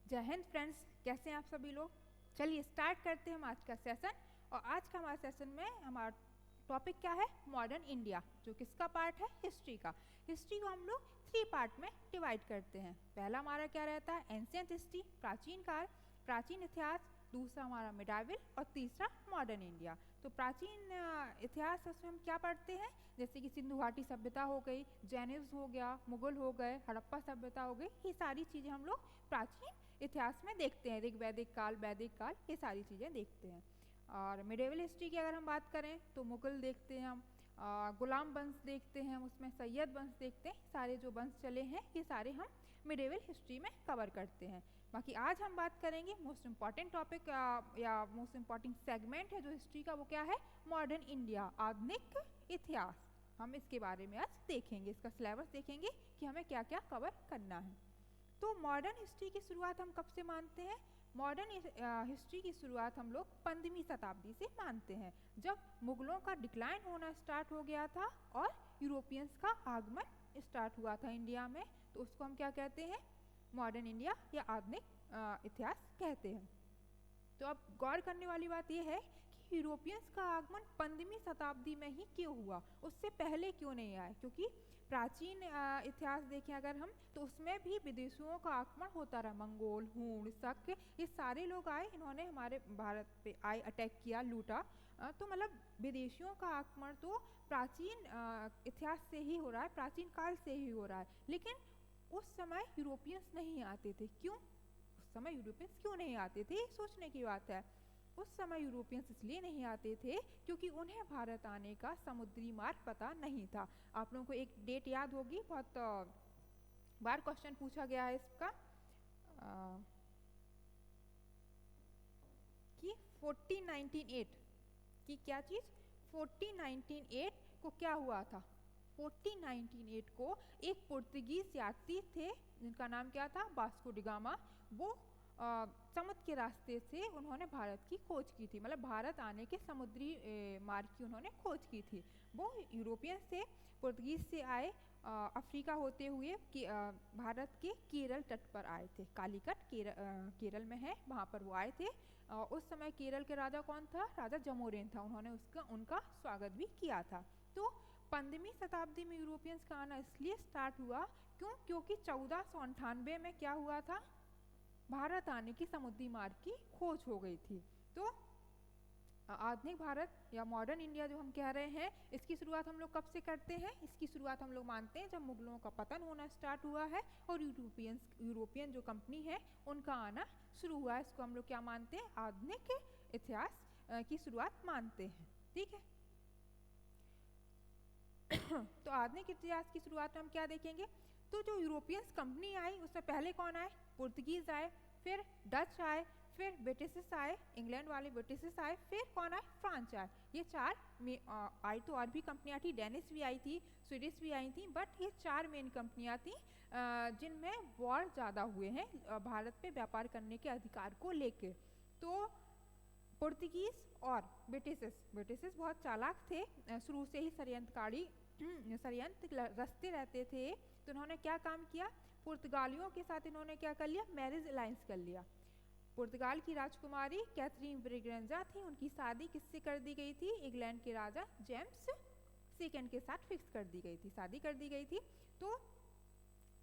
जय हिंद फ्रेंड्स, कैसे हैं आप सभी लोग। चलिए स्टार्ट करते हैं हम आज का सेशन। और आज का हमारे सेशन में हमारा टॉपिक क्या है, मॉडर्न इंडिया, जो किसका पार्ट है, हिस्ट्री का। हिस्ट्री को हम लोग 3 पार्ट में डिवाइड करते हैं। पहला हमारा क्या रहता है, एंशिएंट हिस्ट्री, प्राचीन काल, प्राचीन इतिहास। दूसरा हमारा मिडाइवल और तीसरा मॉडर्न इंडिया। तो प्राचीन इतिहास उसमें हम क्या पढ़ते हैं, जैसे कि सिंधु घाटी सभ्यता हो गई, जैनिज्म हो गया, मुगल हो गए, हड़प्पा सभ्यता हो गई। ये सारी चीज़ें हम लोग प्राचीन इतिहास में देखते हैं। ऋग्वैदिक काल, वैदिक काल, ये सारी चीज़ें देखते हैं। और मिडेवल हिस्ट्री की अगर हम बात करें तो मुगल देखते हैं हम, गुलाम वंश देखते हैं, उसमें सैयद वंश देखते हैं। सारे जो वंश चले हैं ये सारे हम मिडेवल हिस्ट्री में कवर करते हैं। बाकी आज हम बात करेंगे मोस्ट इम्पॉर्टेंट टॉपिक या मोस्ट इम्पॉर्टेंट सेगमेंट है जो हिस्ट्री का, वो क्या है, मॉडर्न इंडिया, आधुनिक इतिहास। हम इसके बारे में आज देखेंगे, इसका सिलेबस देखेंगे कि हमें क्या क्या कवर करना है। तो मॉडर्न हिस्ट्री की शुरुआत हम कब से मानते हैं, मॉडर्न हिस्ट्री की शुरुआत हम लोग 15वीं शताब्दी से मानते हैं, जब मुगलों का डिक्लाइन होना स्टार्ट हो गया था और यूरोपियंस का आगमन स्टार्ट हुआ था इंडिया में। तो उसको हम क्या कहते हैं, मॉडर्न इंडिया या आधुनिक इतिहास कहते हैं। तो अब गौर करने वाली बात यह है कि यूरोपियंस का आगमन 15वीं शताब्दी में ही क्यों हुआ, उससे पहले क्यों नहीं आया। क्योंकि प्राचीन इतिहास देखें अगर हम, तो उसमें भी विदेशियों का आगमन होता रहा। मंगोल, हूण, शक, ये सारे लोग आए, इन्होंने हमारे भारत पे आए, अटैक किया, लूटा। तो मतलब विदेशियों का आगमन तो प्राचीन इतिहास से ही हो रहा है, प्राचीन काल से ही हो रहा है। लेकिन उस समय यूरोपियंस नहीं आते थे। क्यों उस समय यूरोपियंस क्यों नहीं आते थे, ये सोचने की बात है। उस समय यूरोपियंस इसलिए नहीं आते थे क्योंकि उन्हें भारत आने का समुद्री मार्ग पता नहीं था। आप लोगों को एक डेट याद होगी, बहुत बार क्वेश्चन पूछा गया है इसका, कि 1498 की क्या चीज़, 1498 को क्या हुआ था। 1498 को एक पुर्तगीज यात्री थे जिनका नाम क्या था, वास्को डी गामा। वो समुद्र के रास्ते से उन्होंने भारत की खोज की थी, मतलब भारत आने के समुद्री मार्ग की उन्होंने खोज की थी। वो यूरोपियन से, पुर्तगीज से आए, अफ्रीका होते हुए कि भारत के केरल तट पर आए थे। कालीकट केरल में है, वहाँ पर वो आए थे। उस समय केरल के राजा कौन था, राजा जमोरिन था। उन्होंने उनका स्वागत भी किया था। तो 15वीं शताब्दी में यूरोपियंस का आना इसलिए स्टार्ट हुआ, क्योंकि 1498 में क्या हुआ था, भारत आने की समुद्री मार्ग की खोज हो गई थी। तो आधुनिक भारत या मॉडर्न इंडिया जो हम कह रहे हैं, इसकी शुरुआत हम लोग कब से करते हैं, इसकी शुरुआत हम लोग मानते हैं जब मुगलों का पतन होना स्टार्ट हुआ है और यूरोपियन जो कंपनी है उनका आना शुरू हुआ है। इसको हम लोग क्या मानते हैं, आधुनिक इतिहास की शुरुआत मानते हैं। ठीक है। तो आधुनिक इतिहास की शुरुआत में हम क्या देखेंगे, तो जो यूरोपियंस कंपनी आई उससे पहले कौन आए, पुर्तगीज आए, फिर डच आए, फिर ब्रिटिश आए, इंग्लैंड वाले ब्रिटिश आए, फिर कौन आए, फ्रांस आए। ये 4 आई। तो और भी कंपनियां थी, डेनिश भी आई थी, स्वीडिश भी आई थी, बट ये 4 मेन कंपनियां थी जिनमें वॉर ज़्यादा हुए हैं भारत पे व्यापार करने के अधिकार को लेके। तो पुर्तगीज और ब्रिटिश बहुत चालाक थे, शुरू से ही षड्यंत्र रचते रहते थे। तो इन्होंने क्या काम किया, पुर्तगालियों के साथ इन्होंने क्या कर लिया, मैरिज अलायंस कर लिया। पुर्तगाल की राजकुमारी कैथरीन ब्रिगेंजा थी, उनकी शादी किससे कर दी गई थी, इंग्लैंड के राजा जेम्स सेकंड के साथ फिक्स कर दी गई थी, शादी कर दी गई थी। तो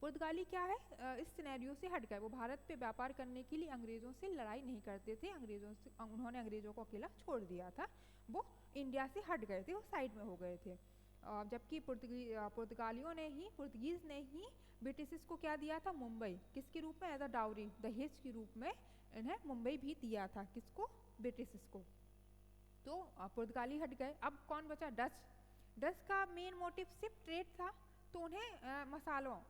पुर्तगाली क्या है, इस सिनेरियो से हट गए। वो भारत पे व्यापार करने के लिए अंग्रेज़ों से लड़ाई नहीं करते थे, उन्होंने अंग्रेज़ों को अकेला छोड़ दिया था। वो इंडिया से हट गए थे, वो साइड में हो गए थे। जबकि पुर्तगीज़ ने ही ब्रिटिश को क्या दिया था, मुंबई, किसके रूप में, एज अ डाउरी, दहेज के रूप में इन्हें मुंबई भी दिया था, किसको, ब्रिटिश को। तो पुर्तगाली हट गए। अब कौन बचा, डच का मेन मोटिव सिर्फ ट्रेड था। तो उन्हें मसालों,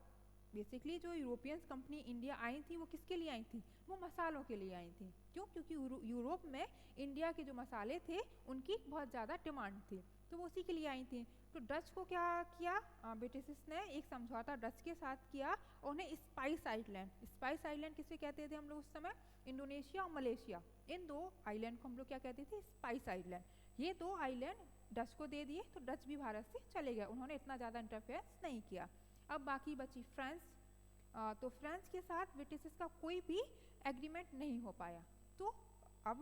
बेसिकली जो यूरोपियंस कंपनी इंडिया आई थी वो किसके लिए आई थी, वो मसालों के लिए आई थी। क्यों, क्योंकि यूरोप में इंडिया के जो मसाले थे उनकी बहुत ज़्यादा डिमांड थी, तो वो उसी के लिए आई थी। तो डच को क्या किया, ब्रिटिश ने एक समझौता डच के साथ किया, उन्हें स्पाइस आइलैंड किसे कहते थे हम लोग उस समय, इंडोनेशिया और मलेशिया, इन 2 आइलैंड को हम लोग क्या कहते थे, स्पाइस आइलैंड। ये 2 आइलैंड डच को दे दिए, तो डच भी भारत से चले गए, उन्होंने इतना ज़्यादा इंटरफेरेंस नहीं किया। अब बाकी बची फ्रांस। तो फ्रांस के साथ ब्रिटिश का कोई भी एग्रीमेंट नहीं हो पाया। तो अब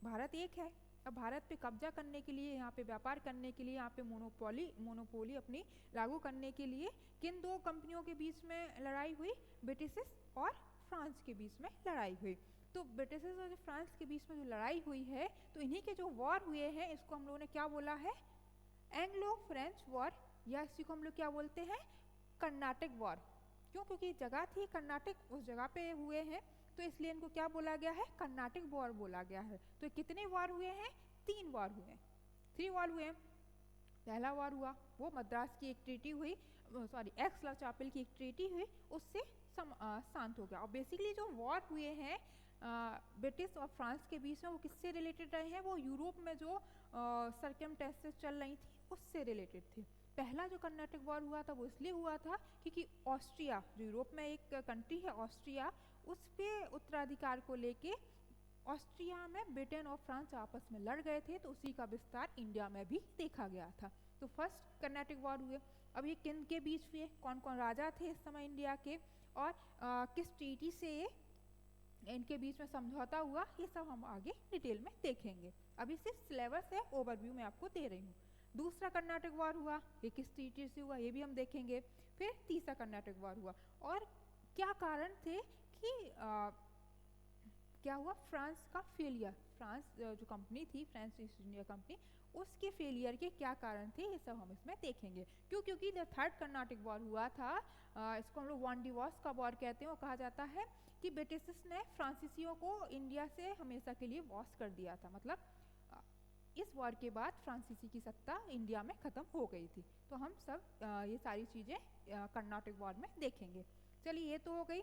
भारत एक है, अब भारत पे कब्जा करने के लिए, यहाँ पे व्यापार करने के लिए, यहाँ पे मोनोपोली अपनी लागू करने के लिए किन दो कंपनियों के बीच में लड़ाई हुई? ब्रिटिश और फ्रांस के बीच में लड़ाई हुई। तो ब्रिटिश और फ्रांस के बीच में जो लड़ाई हुई है, तो इन्हीं के जो वॉर हुए हैं, इसको हम लोगों ने क्या बोला है? एंग्लो फ्रेंच वॉर, या इसी को हम लोग क्या बोलते हैं? कर्नाटक वॉर। क्यों? क्योंकि जगह थी कर्नाटक, उस जगह पे हुए हैं, तो इसलिए इनको क्या बोला गया है? कर्नाटक वॉर बोला गया है। तो कितने वॉर हुए हैं? 3 वॉर हुए हैं, 3 वॉर हुए हैं। पहला वॉर हुआ वो मद्रास की एक ट्रीटी हुई, सॉरी एक्स ला चापेल की एक ट्रीटी हुई, उससे शांत हो गया। और बेसिकली जो वॉर हुए हैं ब्रिटिश और फ्रांस के बीच में, वो किससे रिलेटेड रहे हैं? वो यूरोप में जो सरकमस्टेंसेस चल रही थी उससे रिलेटेड थी। पहला जो कर्नाटक वॉर हुआ था वो इसलिए हुआ था क्योंकि ऑस्ट्रिया, जो यूरोप में एक कंट्री है ऑस्ट्रिया, उस पे उत्तराधिकार को लेके ऑस्ट्रिया में ब्रिटेन और फ्रांस आपस में लड़ गए थे, तो उसी का विस्तार इंडिया में भी देखा गया था। तो फर्स्ट कर्नाटक वॉर हुए। अब ये किन के बीच हुए? कौन कौन राजा थे इस समय इंडिया के, और किस ट्रीटी से इनके बीच में समझौता हुआ, ये सब हम आगे डिटेल में देखेंगे। अभी सिर्फ सिलेबस है, ओवरव्यू में आपको दे रही हूँ। दूसरा कर्नाटक वॉर हुआ, ये किस ट्रीटी से हुआ ये भी हम देखेंगे। फिर तीसरा कर्नाटक वॉर हुआ, और क्या कारण थे कि क्या हुआ? फ्रांस का फेलियर, फ्रांस जो कंपनी थी फ्रांस ईस्ट इंडिया कंपनी, उसके फेलियर के क्या कारण थे, ये सब हम इसमें देखेंगे। क्यों? क्योंकि जो थर्ड कर्नाटक वॉर हुआ था, इसको हम लोग वॉन डिवॉर्स का वॉर कहते हैं। वो कहा जाता है कि ब्रिटिश ने फ्रांसीसियों को इंडिया से हमेशा के लिए वॉश कर दिया था, मतलब इस वॉर के बाद फ्रांसीसी की सत्ता इंडिया में ख़त्म हो गई थी। तो हम सब ये सारी चीज़ें कर्नाटक वॉर में देखेंगे। चलिए, ये तो हो गई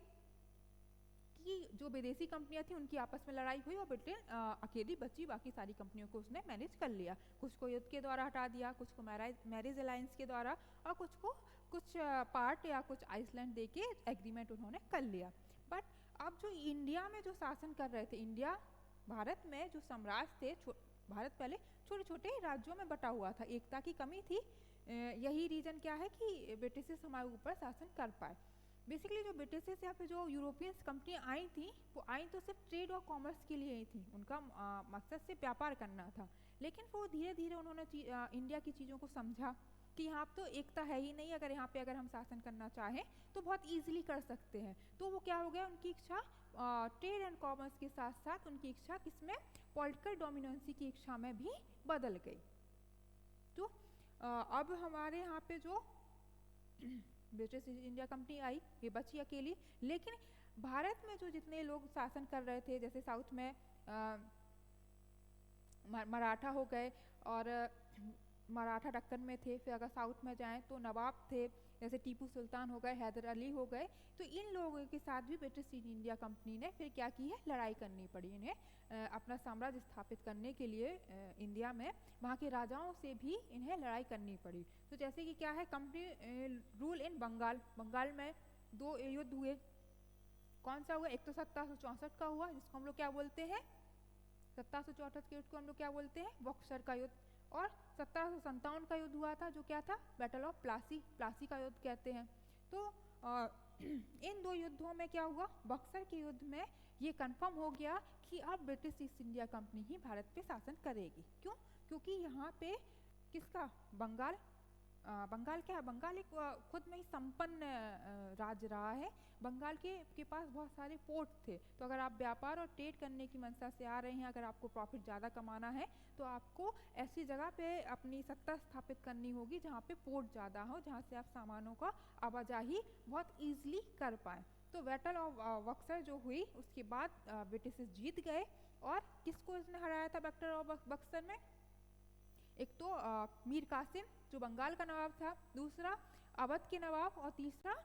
कि जो विदेशी कंपनियां थी उनकी आपस में लड़ाई हुई और ब्रिटेन अकेली बची, बाकी सारी कंपनियों को उसने मैनेज कर लिया। कुछ को युद्ध के द्वारा हटा दिया, कुछ को मैरिज अलायंस के द्वारा, और कुछ को कुछ पार्ट या कुछ आइसलैंड दे के एग्रीमेंट उन्होंने कर लिया। बट अब जो इंडिया में जो शासन कर रहे थे, इंडिया भारत में जो साम्राज्य थे, भारत पहले छोटे छोटे राज्यों में बटा हुआ था, एकता की कमी थी। यही रीज़न क्या है कि ब्रिटिश हमारे ऊपर शासन कर पाए। बेसिकली जो ब्रिटिश यहाँ पे जो यूरोपियंस कंपनियाँ आई थी, वो आई तो सिर्फ ट्रेड और कॉमर्स के लिए ही थी, उनका मकसद से व्यापार करना था। लेकिन वो धीरे धीरे उन्होंने इंडिया की चीज़ों को समझा कि यहाँ तो एकता है ही नहीं, अगर यहाँ पे अगर हम शासन करना चाहें तो बहुत ईजिली कर सकते हैं। तो वो क्या हो गया, उनकी इच्छा ट्रेड एंड कॉमर्स के साथ साथ उनकी इच्छा किसमें? पॉलिटिकल डोमिनेंसी की इच्छा में भी बदल गई। तो अब हमारे यहाँ पे जो ब्रिटिश इंडिया कंपनी आई, ये बची अकेली। लेकिन भारत में जो जितने लोग शासन कर रहे थे, जैसे साउथ में मराठा हो गए, और मराठा दक्कन में थे। फिर अगर साउथ में जाएं तो नवाब थे, जैसे टीपू सुल्तान हो गए, हैदर अली हो गए। तो इन लोगों के साथ भी ब्रिटिश ईस्ट इंडिया कंपनी ने फिर क्या की है? लड़ाई करनी पड़ी इन्हें अपना साम्राज्य स्थापित करने के लिए इंडिया में। वहाँ के राजाओं से भी इन्हें लड़ाई करनी पड़ी। तो जैसे कि क्या है, company rule in Bengal, Bengal में 2 युद्ध हुए। कौन सा हुआ? एक तो 1764 का हुआ, जिसको हम लोग क्या बोलते हैं? 1764 के युद्ध को हम लोग क्या बोलते हैं? बक्सर का युद्ध। और 1757 का युद्ध हुआ था, जो क्या था? बैटल ऑफ प्लासी, प्लासी का युद्ध कहते हैं। तो इन 2 युद्धों में क्या हुआ? बक्सर के युद्ध में ये कंफर्म हो गया कि अब ब्रिटिश ईस्ट इंडिया कंपनी ही भारत पे शासन करेगी। क्यों? क्योंकि यहाँ पे किसका? बंगाल, बंगाल क्या है? बंगाल एक खुद में ही संपन्न राज्य रहा है। बंगाल के पास बहुत सारे पोर्ट थे। तो अगर आप व्यापार और ट्रेड करने की मंशा से आ रहे हैं, अगर आपको प्रॉफिट ज़्यादा कमाना है, तो आपको ऐसी जगह पे अपनी सत्ता स्थापित करनी होगी जहाँ पे पोर्ट ज़्यादा हो, जहाँ से आप सामानों का आवाजाही बहुत ईजिली कर पाएँ। तो बैटल ऑफ बक्सर जो हुई, उसके बाद ब्रिटिश जीत गए। और किसको इसने हराया था बैटल ऑफ बक्सर में? एक तो मीर कासिम जो बंगाल का नवाब था, दूसरा अवध के नवाब, और तीसरा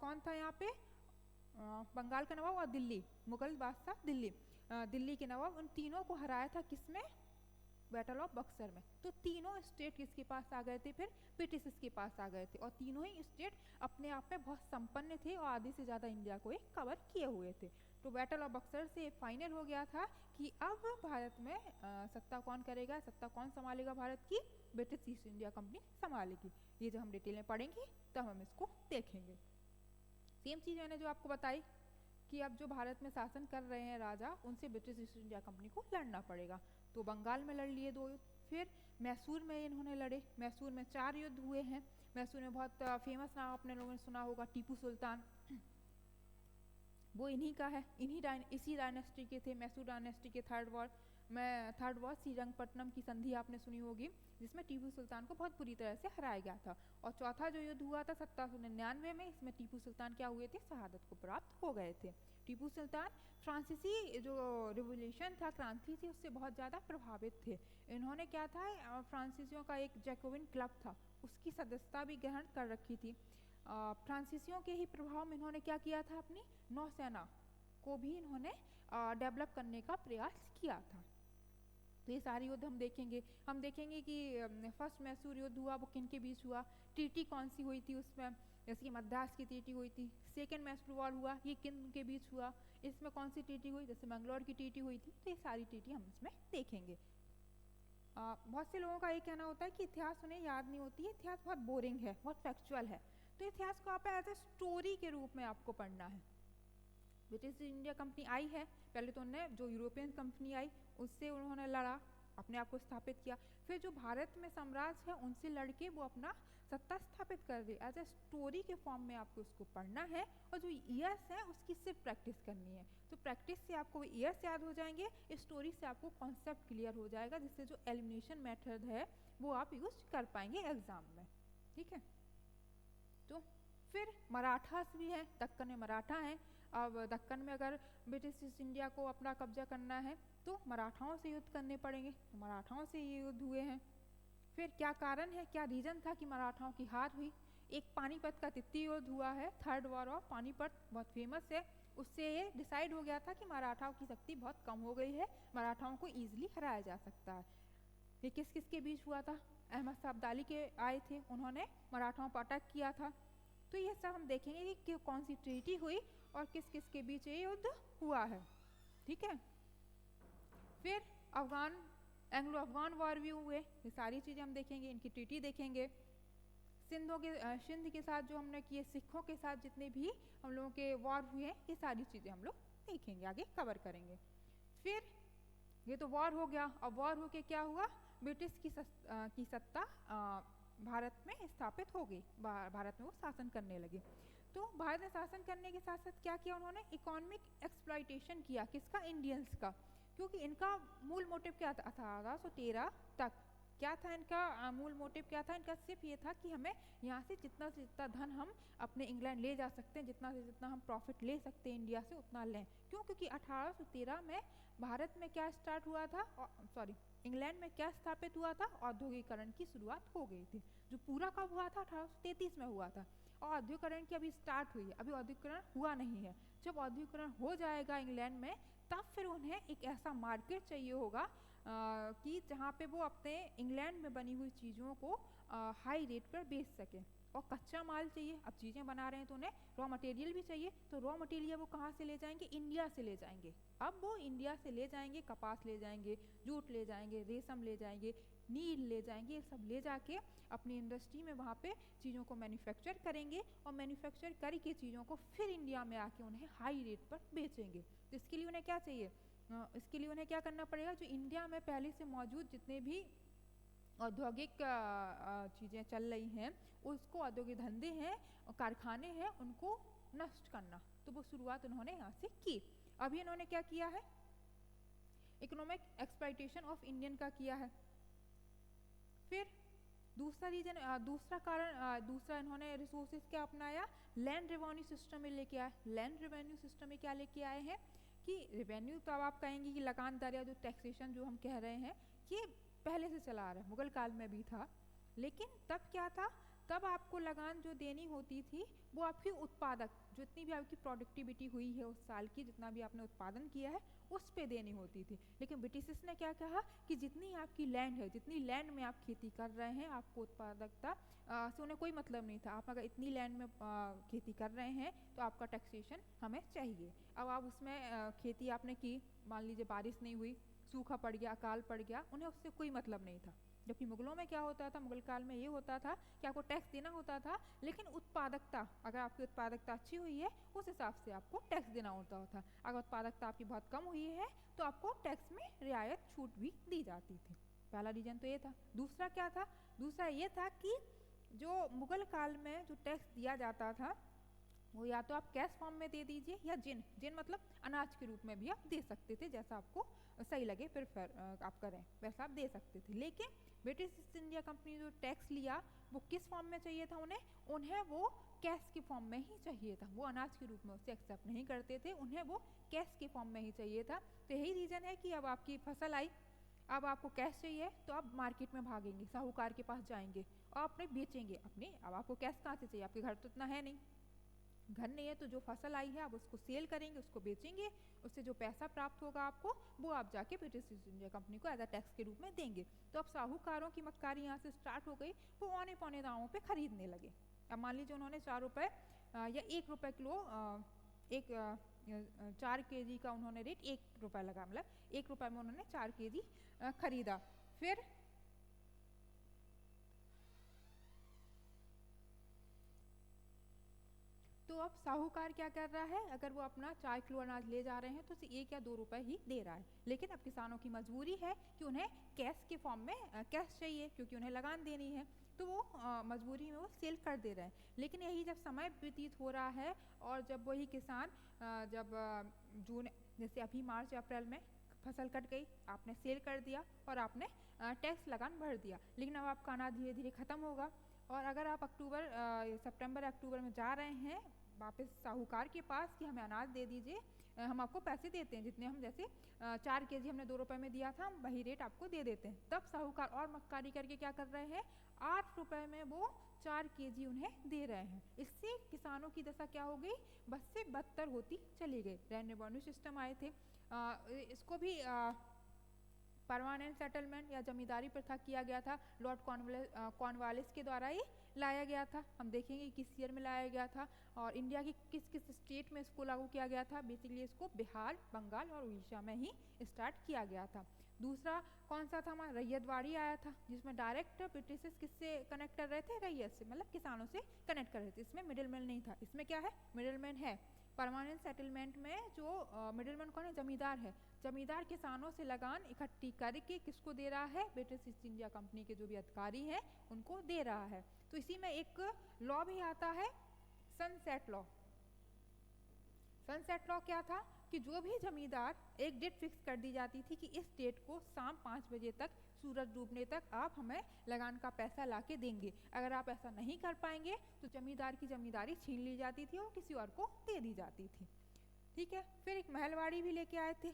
कौन था यहाँ पे? बंगाल का नवाब और दिल्ली, मुगल बादशाह दिल्ली के नवाब। उन तीनों को हराया था किसमें? बैटल ऑफ बक्सर में। तो तीनों स्टेट किसके पास आ गए थे? फिर ब्रिटिश के पास आ गए थे। और तीनों ही स्टेट अपने आप में बहुत संपन्न थे और आधे से ज़्यादा इंडिया को एक कवर किए हुए थे। तो बैटल ऑफ बक्सर से फाइनल हो गया था कि अब भारत में सत्ता कौन करेगा, सत्ता कौन संभालेगा भारत की? ब्रिटिश ईस्ट इंडिया कंपनी संभालेगी। ये जो हम डिटेल में पढ़ेंगे तब हम इसको देखेंगे। सेम चीज़ मैंने जो आपको बताई कि अब जो भारत में शासन कर रहे हैं राजा, उनसे ब्रिटिश ईस्ट इंडिया कंपनी को लड़ना पड़ेगा। तो बंगाल में लड़ लिए 2 युद्ध, फिर मैसूर में इन्होंने लड़े। मैसूर में 4 युद्ध हुए हैं। मैसूर में बहुत फेमस नाम आपने लोगों ने सुना होगा, टीपू सुल्तान, वो इन्हीं का है, इसी डायनेस्टी के थे। मैसूर डायनेस्टी के थर्ड वॉर श्रीरंगपट्टनम की संधि आपने सुनी होगी, जिसमें टीपू सुल्तान को बहुत बुरी तरह से हराया गया था। और चौथा जो युद्ध हुआ था 1799 में, इसमें टीपू सुल्तान क्या हुए थे, शहादत को प्राप्त हो गए थे। टीपू सुल्तान फ्रांसीसी जो रिवोल्यूशन था, क्रांति थी, उससे बहुत ज़्यादा प्रभावित थे। इन्होंने क्या था, फ्रांसीसियों का एक जैकोबिन क्लब था, उसकी सदस्यता भी ग्रहण कर रखी थी। फ्रांसीसियों के ही प्रभाव में इन्होंने क्या किया था, अपनी नौसेना को भी इन्होंने डेवलप करने का प्रयास किया था। तो ये सारे युद्ध हम देखेंगे कि फर्स्ट मैसूर युद्ध हुआ, वो किन के बीच हुआ, ट्रीटी कौन सी हुई थी उसमें, जैसे कि मद्रास की ट्रीटी हुई थी। सेकेंड मैसूर वॉर हुआ, ये किन के बीच हुआ, इसमें कौन सी ट्रीटी हुई, जैसे मैंगलोर की ट्रीटी हुई थी। तो ये सारी ट्रीटी हम इसमें देखेंगे। बहुत से लोगों का ये कहना होता है कि इतिहास उन्हें याद नहीं होती है, इतिहास बहुत बोरिंग है, बहुत फैक्चुअल है। तो इतिहास को आप एज ए स्टोरी के रूप में आपको पढ़ना है। ब्रिटिश इंडिया कंपनी आई है, पहले तो उन्होंने जो यूरोपियन कंपनी आई उससे उन्होंने लड़ा, अपने आप को स्थापित किया। फिर जो भारत में साम्राज्य है उनसे लड़के वो अपना सत्ता स्थापित कर दी। एज ए स्टोरी के फॉर्म में आपको उसको पढ़ना है, और जो ईयर्स है उसकी सिर्फ प्रैक्टिस करनी है। तो प्रैक्टिस से आपको ईयर्स याद हो जाएंगे, स्टोरी से आपको कॉन्सेप्ट क्लियर हो जाएगा, जिससे जो एलिमिनेशन मेथड है वो आप यूज कर पाएंगे एग्जाम में। ठीक है, तो फिर मराठास भी है, दक्कन में मराठा है। अब दक्कन में अगर ब्रिटिश ईस्ट इंडिया को अपना कब्जा करना है तो मराठाओं से युद्ध करने पड़ेंगे, तो मराठाओं से ये युद्ध हुए हैं। फिर क्या कारण है, क्या रीजन था कि मराठाओं की हार हुई, एक पानीपत का तृतीय युद्ध हुआ है, थर्ड वॉर ऑफ पानीपत, बहुत फेमस है। उससे ये डिसाइड हो गया था कि मराठाओं की शक्ति बहुत कम हो गई है, मराठाओं को ईजिली हराया जा सकता है। ये किस किस के बीच हुआ था, अहमद शाह अब्दाली के आए थे, उन्होंने मराठाओं पर अटैक किया था। तो ये सब हम देखेंगे कि कौन सी ट्रीटी हुई और किस किस के बीच ये युद्ध हुआ है। ठीक है, फिर एंग्लो अफगान वॉर भी हुए, ये सारी चीज़ें हम देखेंगे, इनकी ट्रीटी देखेंगे। सिंध के साथ जो हमने किए, सिखों के साथ जितने भी हम लोगों के वॉर हुए हैं, ये सारी चीज़ें हम लोग देखेंगे, आगे कवर करेंगे। फिर ये तो वॉर हो गया, अब वॉर हो के क्या हुआ, ब्रिटिश की सत्ता भारत में स्थापित हो गई, भारत में वो शासन करने लगे। तो भारत में शासन करने के साथ साथ क्या किया उन्होंने, इकोनॉमिक एक्सप्लॉइटेशन किया, किसका, इंडियंस का। क्योंकि इनका मूल मोटिव क्या था, 1813 तक क्या था इनका मूल मोटिव क्या था, इनका सिर्फ ये था कि हमें यहाँ से जितना धन हम अपने इंग्लैंड ले जा सकते हैं, जितना से जितना हम प्रॉफिट ले सकते हैं इंडिया से उतना लें। क्यों, क्योंकि 1813 में भारत में क्या स्टार्ट हुआ था, इंग्लैंड में क्या स्थापित हुआ था, औद्योगिकरण की शुरुआत हो गई थी, जो पूरा कब हुआ था, 1833 में हुआ था। और औद्योगिकरण की अभी स्टार्ट हुई है, अभी औद्योगिकरण हुआ नहीं है। जब औद्योगिकरण हो जाएगा इंग्लैंड में, तब फिर उन्हें एक ऐसा मार्केट चाहिए होगा कि जहाँ पे वो अपने इंग्लैंड में बनी हुई चीज़ों को हाई रेट पर बेच सकें। और कच्चा माल चाहिए, अब चीज़ें बना रहे हैं तो उन्हें रॉ मटेरियल भी चाहिए। तो रॉ मटेरियल वो कहाँ से ले जाएंगे, इंडिया से ले जाएंगे। अब वो इंडिया से ले जाएंगे, कपास ले जाएंगे, जूट ले जाएंगे, रेशम ले जाएंगे, नील ले जाएंगे, ये सब ले जाके अपनी इंडस्ट्री में वहाँ पे चीज़ों को मैन्युफैक्चर करेंगे, और मैन्युफैक्चर करके चीज़ों को फिर इंडिया में आके उन्हें हाई रेट पर बेचेंगे। तो इसके लिए उन्हें क्या चाहिए, इसके लिए उन्हें क्या करना पड़ेगा, जो इंडिया में पहले से मौजूद जितने भी औद्योगिक चीज़ें चल रही हैं, उसको औद्योगिक धंधे हैं, कारखाने हैं, उनको नष्ट करना। तो वो शुरुआत उन्होंने यहाँ से की। अभी इन्होंने क्या किया है, इकोनॉमिक एक्सप्लॉइटेशन ऑफ इंडियन का किया है। फिर दूसरा इन्होंने रिसोर्सेज क्या अपनाया, लैंड रेवेन्यू सिस्टम में लेके आए। लैंड रेवेन्यू सिस्टम में क्या लेके आए हैं कि रेवेन्यू, तो अब आप कहेंगे कि लगान दर या जो टैक्सेशन जो हम कह रहे हैं, ये पहले से चला आ रहा है, मुगल काल में भी था। लेकिन तब क्या था, तब आपको लगान जो देनी होती थी वो आपकी उत्पादक, जितनी भी आपकी प्रोडक्टिविटी हुई है उस साल की, जितना भी आपने उत्पादन किया है उस पे देनी होती थी। लेकिन ब्रिटिशर्स ने क्या कहा कि जितनी आपकी लैंड है, जितनी लैंड में आप खेती कर रहे हैं, आपको उत्पादकता से उन्हें कोई मतलब नहीं था। आप अगर इतनी लैंड में खेती कर रहे हैं तो आपका टैक्सेशन हमें चाहिए। अब आप उसमें खेती आपने की, मान लीजिए बारिश नहीं हुई, सूखा पड़ गया, अकाल पड़ गया, उन्हें उससे कोई मतलब नहीं था। जबकि मुगलों में क्या होता था, मुगल काल में ये होता था कि आपको टैक्स देना होता था, लेकिन उत्पादकता, अगर आपकी उत्पादकता अच्छी हुई है उस हिसाब से आपको टैक्स देना होता था। अगर उत्पादकता आपकी बहुत कम हुई है तो आपको टैक्स में रियायत छूट भी दी जाती थी। पहला रीजन तो ये था। दूसरा क्या था? दूसरा ये था कि जो मुगल काल में जो टैक्स दिया जाता था वो या तो आप कैश फॉर्म में दे दीजिए या जिन जिन मतलब अनाज के रूप में भी आप दे सकते थे, जैसा आपको सही लगे प्रेफर आप करें वैसा आप दे सकते थे। लेकिन ब्रिटिश ईस्ट इंडिया कंपनी जो टैक्स लिया वो किस फॉर्म में चाहिए था उन्हें वो कैश के फॉर्म में ही चाहिए था। वो अनाज के रूप में उसे एक्सेप्ट नहीं करते थे, उन्हें वो कैश के फॉर्म में ही चाहिए था। तो यही रीज़न है कि अब आपकी फसल आई, अब आपको कैश चाहिए तो आप मार्केट में भागेंगे, साहूकार के पास जाएंगे और अपने बेचेंगे अपने। अब आपको कैश कहाँ से चाहिए? आपके घर तो इतना है नहीं, घर नहीं है, तो जो फसल आई है आप उसको सेल करेंगे, उसको बेचेंगे, उससे जो पैसा प्राप्त होगा आपको वो आप जाके ब्रिटिश ईस्ट इंडिया कंपनी को एज अ टैक्स के रूप में देंगे। तो अब साहूकारों की मक्कारी यहाँ से स्टार्ट हो गई, वो औने पौने दामों पे खरीदने लगे। अब मान लीजिए उन्होंने 4 रुपये या 1 रुपये किलो एक 4 kg का उन्होंने रेट 1 रुपये लगा, मतलब 1 रुपये में उन्होंने 4 kg खरीदा। फिर तो अब साहूकार क्या कर रहा है, अगर वो अपना 4 किलो अनाज ले जा रहे हैं तो उसे 1 या 2 रुपए ही दे रहा है। लेकिन अब किसानों की मजबूरी है कि उन्हें कैश के फॉर्म में कैश चाहिए, क्योंकि उन्हें लगान देनी है, तो वो मजबूरी में वो सेल कर दे रहे हैं। लेकिन यही जब समय व्यतीत हो रहा है और जब वही किसान जब जून, जैसे अभी मार्च अप्रैल में फसल कट गई, आपने सेल कर दिया और आपने टैक्स लगान भर दिया, लेकिन अब आपका अनाज धीरे धीरे खत्म होगा। और अगर आप सितंबर अक्टूबर में जा रहे हैं वापस साहूकार के पास कि हमें अनाज दे दीजिए, हम आपको पैसे देते हैं जितने हम, जैसे 4 kg हमने 2 रुपये में दिया था, हम वही रेट आपको दे देते हैं, तब साहूकार और मक्कारी करके क्या कर रहे हैं, 8 रुपये में वो 4 kg उन्हें दे रहे हैं। इससे किसानों की दशा क्या हो गई, बद से बदतर होती चली गई। रेवेन्यू सिस्टम आए थे, इसको भी परमानेंट सेटलमेंट या जमींदारी प्रथा किया गया था, लॉर्ड कॉर्नवालिस के द्वारा ही लाया गया था। हम देखेंगे किस ईयर में लाया गया था और इंडिया की किस किस स्टेट में इसको लागू किया गया था। बेसिकली इसको बिहार, बंगाल और उड़ीसा में ही स्टार्ट किया गया था। दूसरा कौन सा था हमारा, रैयतवाड़ी आया था, जिसमें डायरेक्ट ब्रिटिश किससे कनेक्ट कर रहे थे, रैयत से, मतलब किसानों से कनेक्ट कर रहे थे। इसमें मिडिल मैन नहीं था। इसमें क्या है, मिडिल मैन है। परमानेंट सेटलमेंट में जो मिडिल मैन कौन है, जमींदार है। जमींदार किसानों से लगान इकट्ठी करके किसको दे रहा है, ब्रिटिश ईस्ट इंडिया कंपनी के जो भी अधिकारी हैं उनको दे रहा है। तो इसी में एक लॉ भी आता है, सनसेट लॉ। सनसेट लॉ क्या था कि जो भी जमींदार, एक डेट फिक्स कर दी जाती थी कि इस डेट को शाम 5 बजे तक, सूरज डूबने तक आप हमें लगान का पैसा लाके देंगे। अगर आप ऐसा नहीं कर पाएंगे तो जमींदार की जमींदारी छीन ली जाती थी और किसी और को दे दी जाती थी। ठीक है। फिर एक महलवाड़ी भी लेके आए थे,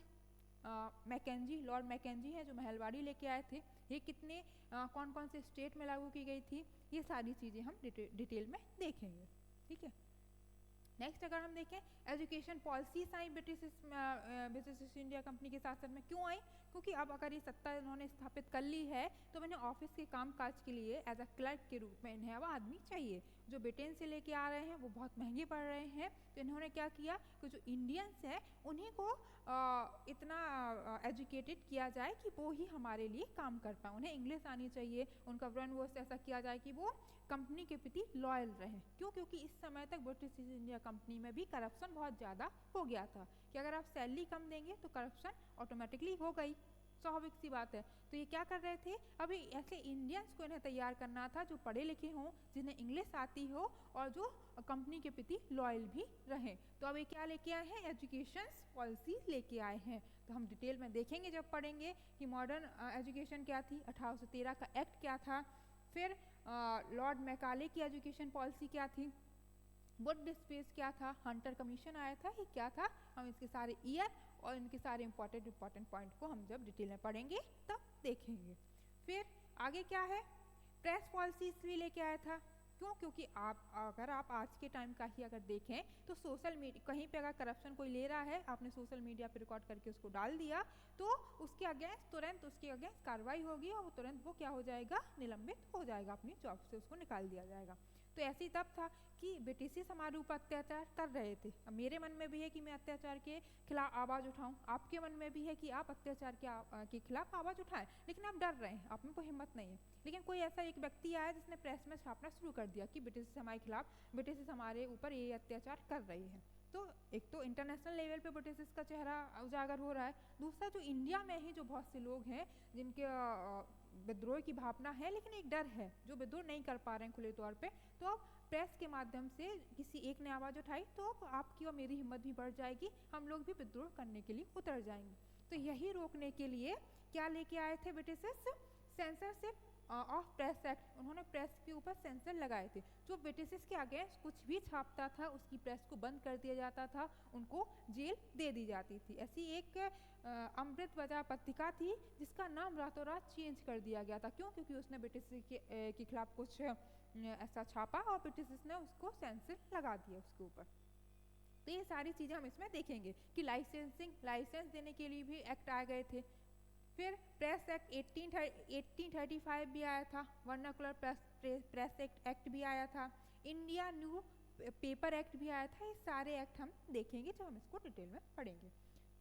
मैकेंजी, लॉर्ड मैकेंजी हैं जो महलवाड़ी लेके आए थे। ये कितने कौन कौन से स्टेट में लागू की गई थी, ये सारी चीज़ें हम डिटेल में देखेंगे। ठीक है। नेक्स्ट अगर हम देखें, एजुकेशन पॉलिसीज आई ब्रिटिश ईस्ट इंडिया कंपनी के शासन में। क्यों आई, क्योंकि अब अगर ये सत्ता इन्होंने स्थापित कर ली है तो मैंने ऑफिस के कामकाज के लिए एज अ क्लर्क के रूप में इन्हें अब आदमी चाहिए। जो ब्रिटेन से लेके आ रहे हैं वो बहुत महंगे पड़ रहे हैं, तो इन्होंने क्या किया कि जो इंडियंस हैं उन्हीं को इतना एजुकेटेड किया जाए कि वो ही हमारे लिए काम कर पाए। उन्हें इंग्लिश आनी चाहिए, उनका ब्रेन वॉश ऐसा किया जाए कि वो कंपनी के प्रति लॉयल रहें। क्यों, क्योंकि इस समय तक ब्रिटिश ईस्ट इंडिया कंपनी में भी करप्शन बहुत ज़्यादा हो गया था कि अगर आप सैलरी कम देंगे तो करप्शन ऑटोमेटिकली हो गई, स्वाभाविक सी बात है। तो ये क्या कर रहे थे, अभी ऐसे इंडियंस को इन्हें तैयार करना था जो पढ़े लिखे हों, जिन्हें इंग्लिश आती हो और जो कंपनी के प्रति लॉयल भी रहें। तो अब ये क्या लेके आए हैं, एजुकेशन पॉलिसीज लेके आए हैं। तो हम डिटेल में देखेंगे जब पढ़ेंगे कि मॉडर्न एजुकेशन क्या थी, 1813 का एक्ट क्या था, फिर लॉर्ड मैकाले की एजुकेशन पॉलिसी क्या थी, वुड डिस्पेस क्या था, हंटर कमीशन आया था, ये क्या था। हम इसके सारे ईयर और इनके सारे इंपॉर्टेंट पॉइंट को हम जब डिटेल में पढ़ेंगे तब देखेंगे। फिर आगे क्या है, प्रेस पॉलिसीज भी लेके आया था। क्यों, क्योंकि अगर आप आज के टाइम का ही अगर देखें तो सोशल मीडिया, कहीं पे अगर करप्शन कोई ले रहा है, आपने सोशल मीडिया पे रिकॉर्ड करके उसको डाल दिया तो उसके अगेंस्ट तुरंत उसके अगेंस्ट कार्रवाई होगी और तुरंत वो क्या हो जाएगा, निलंबित हो जाएगा, अपनी जॉब से उसको निकाल दिया जाएगा। तो ऐसे ही तब था कि ब्रिटिश हमारे ऊपर अत्याचार कर रहे थे। अब मेरे मन में भी है कि मैं अत्याचार के खिलाफ आवाज़ उठाऊं, आपके मन में भी है कि आप अत्याचार के खिलाफ आवाज़ उठाएं, लेकिन आप डर रहे हैं, आप में कोई हिम्मत नहीं है। लेकिन कोई ऐसा एक व्यक्ति आया जिसने प्रेस में छापना शुरू कर दिया कि ब्रिटिश हमारे खिलाफ, ब्रिटिश हमारे ऊपर ये अत्याचार कर रही है। तो एक तो इंटरनेशनल लेवल पे ब्रिटिश का चेहरा उजागर हो रहा है, दूसरा जो इंडिया में ही जो बहुत से लोग हैं जिनके विद्रोह की भावना है लेकिन एक डर है, जो विद्रोह नहीं कर पा रहे हैं खुले तौर पे, तो अब प्रेस के माध्यम से किसी एक ने आवाज़ उठाई तो अब आपकी और मेरी हिम्मत भी बढ़ जाएगी, हम लोग भी विद्रोह करने के लिए उतर जाएंगे। तो यही रोकने के लिए क्या लेके आए थे British, censorship of press act. उन्होंने प्रेस के ऊपर सेंसर लगाए थे, जो ब्रिटिश के अगेंस्ट कुछ भी छापता था उसकी प्रेस को बंद कर दिया जाता था, उनको जेल दे दी जाती थी। ऐसी एक अमृत बाजार पत्रिका थी जिसका नाम रातों रात चेंज कर दिया गया था। क्यों? क्योंकि उसने ब्रिटिश के खिलाफ कुछ ऐसा छापा और ब्रिटिश ने उसको सेंसर लगा दिया उसके ऊपर। तो ये सारी चीज़ें हम इसमें देखेंगे कि लाइसेंस देने के लिए भी एक्ट आ गए थे। फिर प्रेस एक्ट 1835 भी आया था, वर्नाकुलर प्रेस एक्ट भी आया था, इंडिया न्यू पेपर एक्ट भी आया था। ये सारे एक्ट हम देखेंगे जब हम इसको डिटेल में पढ़ेंगे।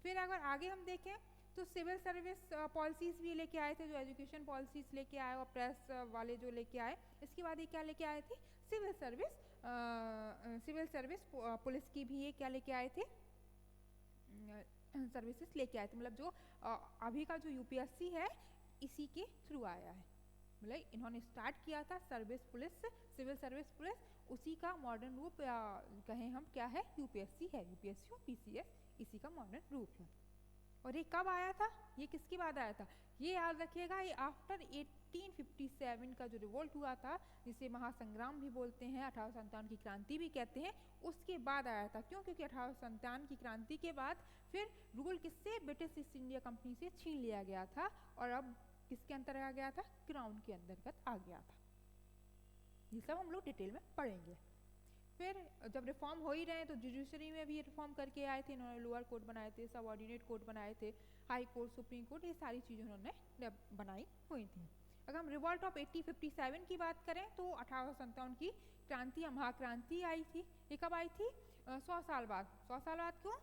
फिर अगर आगे हम देखें तो सिविल सर्विस पॉलिसीज़ भी लेके आए थे, जो एजुकेशन पॉलिसीज़ लेके आए और प्रेस वाले जो लेके आए। इसके बाद ये क्या लेके आए थे, सिविल सर्विस पुलिस की भी ये क्या लेके आए थे, सर्विसेज लेके आए थे। मतलब जो अभी का जो यूपीएससी है इसी के थ्रू आया है, मतलब इन्होंने स्टार्ट किया था सिविल सर्विस पुलिस, उसी का मॉडर्न रूप कहें हम क्या है, यूपीएससी है। यूपीएससी और पीसीएस इसी का मॉडर्न रूप है। और ये कब आया था, ये किसके बाद आया था, ये याद रखिएगा, ये आफ्टर 1857 का जो रिवोल्ट हुआ था, जिसे महासंग्राम भी बोलते हैं, 1857 की क्रांति भी कहते हैं, उसके बाद आया था। क्यों? क्योंकि 1857 की क्रांति के बाद फिर रूल किससे, ब्रिटिश ईस्ट इंडिया कंपनी से छीन लिया गया था और अब किसके अंतर्गत आ गया था, क्राउन के अंतर्गत आ गया था। ये सब हम लोग डिटेल में पढ़ेंगे। फिर जब रिफॉर्म हो ही रहे हैं तो जुडिशरी में भी रिफॉर्म करके आए थे इन्होंने, लोअर कोर्ट बनाए थे, सबऑर्डिनेट कोर्ट बनाए थे, हाई कोर्ट, सुप्रीम कोर्ट, ये सारी चीज़ें उन्होंने बनाई हुई थी। अगर हम रिवॉल्ट ऑफ 1857 की बात करें तो 1857 की क्रांति, महाक्रांति आई थी। ये कब आई थी, 100 साल बाद। 100 साल बाद क्यों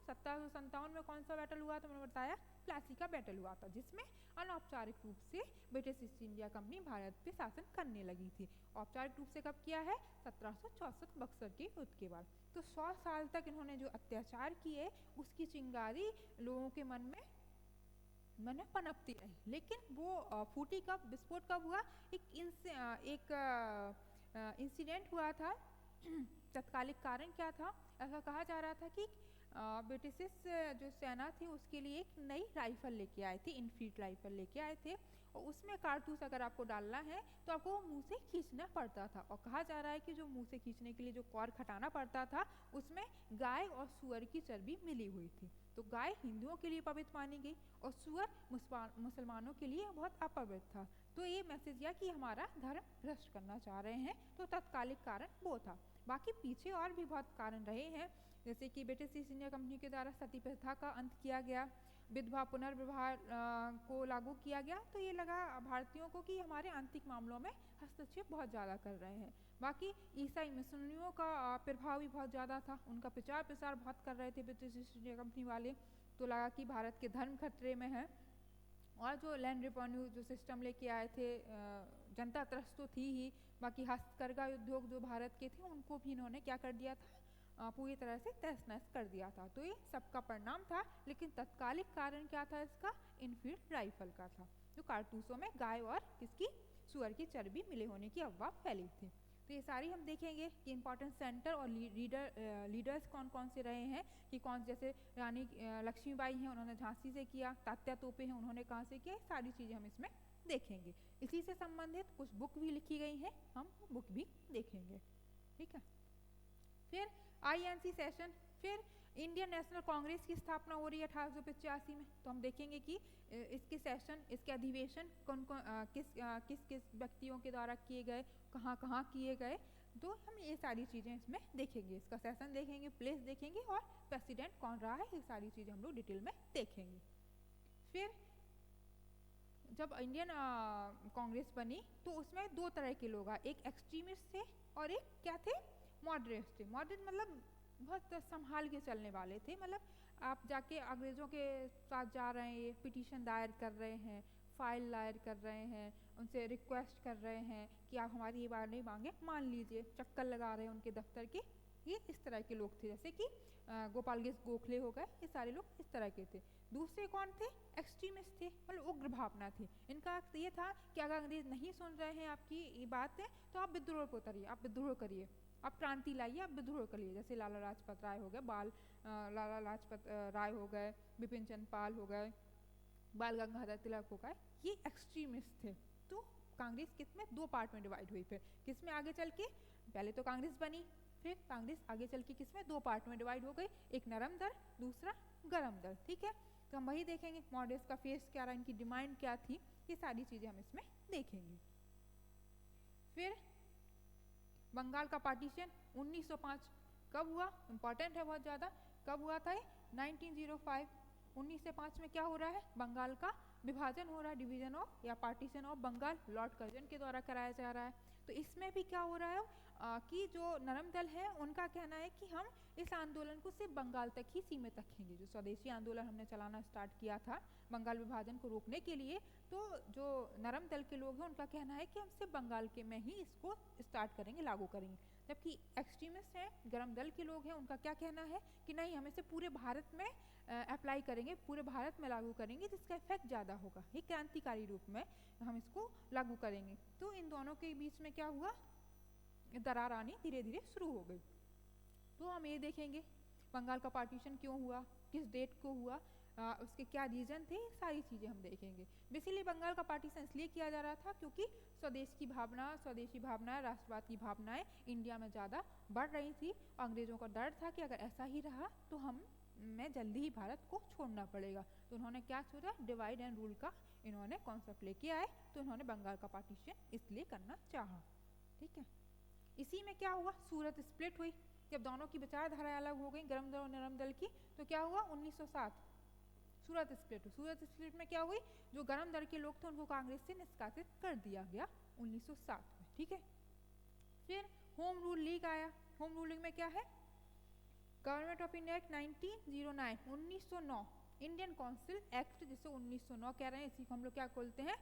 1757 में कौन सा बैटल हुआ था, मैंने बताया प्लासी का बैटल हुआ था, जिसमें अनौपचारिक रूप से British East India company Bharat पे शासन करने लगी थी। औपचारिक रूप से कब किया है, 1764 बक्सर के युद्ध के बाद। तो 100 साल तक इन्होंने जो अत्याचार किए उसकी चिंगारी लोगों के मन में पनपती रही, लेकिन वो फूटी कब, विस्फोट कब हुआ, एक इंसिडेंट हुआ था। तत्कालिक कारण क्या था, ऐसा कहा जा रहा था कि ब्रिटिश जो सेना थी उसके लिए एक नई राइफल लेके आए थे, इनफील्ड राइफल लेके आए थे, और उसमें कारतूस अगर आपको डालना है तो आपको मुंह से खींचना पड़ता था। और कहा जा रहा है कि जो मुंह से खींचने के लिए जो कॉर्क हटाना पड़ता था उसमें गाय और सुअर की चर्बी मिली हुई थी। तो गाय हिंदुओं के लिए पवित्र मानी गई और सुअर मुसलमानों के लिए बहुत अपवित्र था। तो ये मैसेज यह कि हमारा धर्म भ्रष्ट करना चाह रहे हैं, तो तत्कालिक कारण वो था। बाकी पीछे और भी बहुत कारण रहे हैं, जैसे कि ब्रिटिश ईस्ट इंडिया कंपनी के द्वारा सती प्रथा का अंत किया गया, विधवा पुनर्विवाह को लागू किया गया। तो ये लगा भारतीयों को कि हमारे आंतरिक मामलों में हस्तक्षेप बहुत ज़्यादा कर रहे हैं। बाकी ईसाई मिशनरियों का प्रभाव भी बहुत ज़्यादा था, उनका प्रचार प्रसार बहुत कर रहे थे ब्रिटिश ईस्ट इंडिया कंपनी वाले। तो लगा कि भारत के धर्म खतरे में है। और जो लैंड रेवेन्यू जो सिस्टम लेके आए थे, जनता त्रस्त तो थी ही, बाकी हस्तकरघा उद्योग जो भारत के थे उनको भी इन्होंने क्या कर दिया था, पूरी तरह से तहस नहस कर दिया था। तो ये सबका परिणाम था, लेकिन तत्कालिक कारण क्या था इसका, इनफील्ड राइफल का था, जो कारतूसों में गाय और किसकी, सुअर की चर्बी मिले होने की अफवाह फैली थी। तो ये सारी हम देखेंगे कि इंपॉर्टेंट सेंटर और लीडर्स कौन कौन से रहे हैं, कि कौन, जैसे रानी लक्ष्मीबाई हैं उन्होंने झांसी से किया, तात्या तोपे हैं उन्होंने कहाँ से किया, सारी चीज़ें हम इसमें देखेंगे। इसी से संबंधित कुछ बुक भी लिखी गई हैं, हम बुक भी देखेंगे, ठीक है। फिर INC सेशन, फिर इंडियन नेशनल कांग्रेस की स्थापना हो रही है 1885 में। तो हम देखेंगे कि इसके सेशन, इसके अधिवेशन कौन कौन किस व्यक्तियों के द्वारा किए गए, कहाँ कहाँ किए गए, तो हम ये सारी चीज़ें इसमें देखेंगे। इसका सेशन देखेंगे, प्लेस देखेंगे और प्रेसिडेंट कौन रहा है, ये सारी चीज़ें हम लोग डिटेल में देखेंगे। फिर जब इंडियन कांग्रेस बनी तो उसमें दो तरह के लोग आए, एक एक्सट्रीमिस्ट थे और एक क्या थे, मॉडरेट थे। मॉडरेट मतलब बहुत संभाल के चलने वाले थे, मतलब आप जाके अंग्रेज़ों के साथ जा रहे हैं, पिटीशन दायर कर रहे हैं, फाइल दायर कर रहे हैं, उनसे रिक्वेस्ट कर रहे हैं कि आप हमारी ये बात नहीं मांगे, मान लीजिए, चक्कर लगा रहे हैं उनके दफ्तर के। ये इस तरह के लोग थे, जैसे कि गोपाल गोखले हो गए, ये सारे लोग इस तरह के थे। दूसरे कौन थे, एक्सट्रीमिस्ट थे, मतलब उग्र भावना थी। इनका ये था कि अगर अंग्रेज नहीं सुन रहे हैं आपकी ये बातें तो आप विद्रोह को उतरिए, आप विद्रोह करिए, आप क्रांति लाइए, आप विद्रोह करिए। जैसे लाला लाजपत राय हो गए, लाला लाजपत राय हो गए, बिपिन चंद्र पाल हो गए, बाल गंगाधर तिलक हो गए, ये एक्सट्रीमिस्ट थे। तो कांग्रेस किस में दो पार्ट में डिवाइड हुई, फिर किस में आगे चल के, पहले तो कांग्रेस बनी, फिर कांग्रेस आगे चल के किस में दो पार्ट में डिवाइड हो गई, एक नरम दल, दूसरा गरम दल। ठीक है, तो हम वही देखेंगे मॉडरेट्स का फेस क्या रहा, इनकी डिमांड क्या थी, ये सारी चीज़ें हम इसमें देखेंगे। फिर बंगाल का पार्टीशन 1905 कब हुआ, इंपॉर्टेंट है बहुत ज़्यादा, कब हुआ था ये, 1905। 1905 में क्या हो रहा है, बंगाल का विभाजन हो रहा है, डिवीजन ऑफ या partition of Bengal Lord Curzon के द्वारा कराया जा रहा है। तो इसमें भी क्या हो रहा है कि जो नरम दल है उनका कहना है कि हम इस आंदोलन को सिर्फ बंगाल तक ही सीमित रखेंगे। जो स्वदेशी आंदोलन हमने चलाना स्टार्ट किया था बंगाल विभाजन को रोकने के लिए, तो जो नरम दल के लोग हैं उनका कहना है कि हम सिर्फ बंगाल के में ही इसको स्टार्ट करेंगे, लागू करेंगे। जबकि एक्सट्रीमिस्ट हैं, गरम दल के लोग हैं, उनका क्या कहना है कि नहीं, हम इसे पूरे भारत में अप्लाई करेंगे, पूरे भारत में लागू करेंगे, जिसका इफेक्ट ज़्यादा होगा, ये क्रांतिकारी रूप में हम इसको लागू करेंगे। तो इन दोनों के बीच में क्या हुआ, दरार आनी धीरे धीरे शुरू हो गई। तो हम ये देखेंगे बंगाल का पार्टीशन क्यों हुआ, किस डेट को हुआ, उसके क्या रीजन थे, सारी चीज़ें हम देखेंगे। बेसिकली बंगाल का पार्टीशन इसलिए किया जा रहा था क्योंकि स्वदेश की भावना, स्वदेशी भावनाएं, राष्ट्रवाद की भावनाएं इंडिया में ज़्यादा बढ़ रही थी। अंग्रेज़ों का डर था कि अगर ऐसा ही रहा तो हमें जल्दी ही भारत को छोड़ना पड़ेगा। तो उन्होंने क्या सोचा, डिवाइड एंड रूल का इन्होंने कॉन्सेप्ट लेके आए, तो इन्होंने बंगाल का पार्टीशन इसलिए करना चाहा। ठीक है, इसी में क्या हुआ, सूरत स्प्लिट हुई। जब दोनों की विचारधारा अलग हो गई, गरम दल और नरम दल की, तो क्या हुआ, 1907 सूरत स्प्लिट। सूरत स्प्लिट में क्या हुई, जो गरम दल के लोग थे उनको कांग्रेस से निष्कासित कर दिया गया 1907 में। ठीक है, फिर होम रूल लीग आया। होम रूलिंग में क्या है, government of India act 1909 1909, Indian council act जिसे 1909 कह रहे हैं, इसी को हम लोग क्या बोलते हैं,